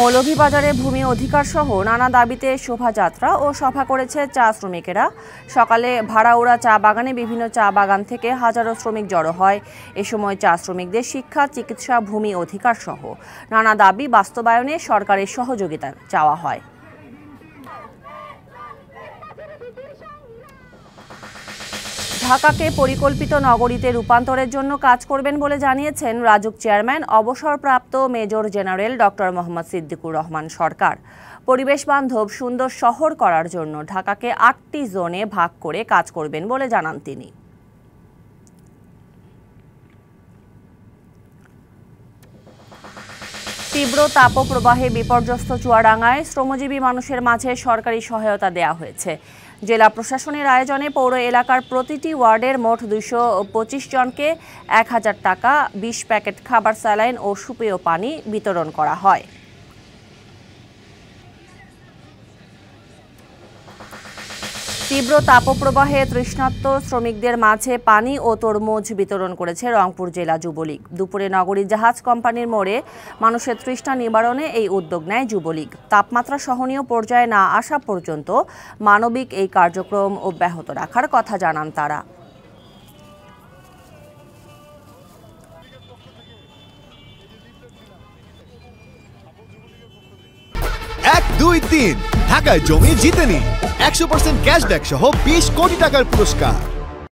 মৌলভীবাজারে ভূমি অধিকার সহ নানা দাবিতে শোভাযাত্রা ও সভা করেছে চা শ্রমিকেরা। সকালে ভাড়াউড়া চা বাগানে বিভিন্ন চা বাগান থেকে হাজারো শ্রমিক জড়ো হয়। এ সময় চা শ্রমিকদের শিক্ষা, চিকিৎসা, ভূমি অধিকার সহ নানা দাবি বাস্তবায়নে সরকারের সহযোগিতা চাওয়া হয়। ঢাকাকে পরিকল্পিত নগরীতে রূপান্তরের জন্য কাজ করবেন বলে জানিয়েছেন রাজউক চেয়ারম্যান অবসরপ্রাপ্ত major general doctor Mohammad Siddiqur Rahman Sarkar. পরিবেশ বান্ধব সুন্দর শহর করার জন্য ঢাকাকে ৮টি জোনে ভাগ করে কাজ করবেন বলে জানান তিনি। তীব্র তাপপ্রবাহে বিপর্যস্ত চুয়াডাঙ্গায় শ্রমজীবী মানুষের মাঝে সরকারি সহায়তা দেওয়া হয়েছে। জেলা প্রশাসনের আয়োজনে পৌর এলাকার প্রতিটি ওয়ার্ডের মোট ২২৫ জনকে ১,০০০ টাকা, ২০ প্যাকেট খাবার, স্যালাইন ও সুপেয় পানি বিতরণ করা হয়। তীব্র তাপপ্রবাহে তৃষ্ণার্ত শ্রমিকদের মাঝে পানি ও তরমুজ বিতরণ করেছে রংপুর জেলা যুবলীগ। দুপুরে নগরী জাহাজ কোম্পানির মোড়ে মানুষের তৃষ্ণা নিবারণে এই উদ্যোগ নেয় যুবলীগ। তাপমাত্রা সহনীয় পর্যায়ে না আসা পর্যন্ত মানবিক এই কার্যক্রম অব্যাহত রাখার কথা জানান তারা। ১, ২, ৩ ঢাকায় জমি জিতে নিন ১০০% ক্যাশব্যাক সহ ২০ কোটি টাকার পুরস্কার।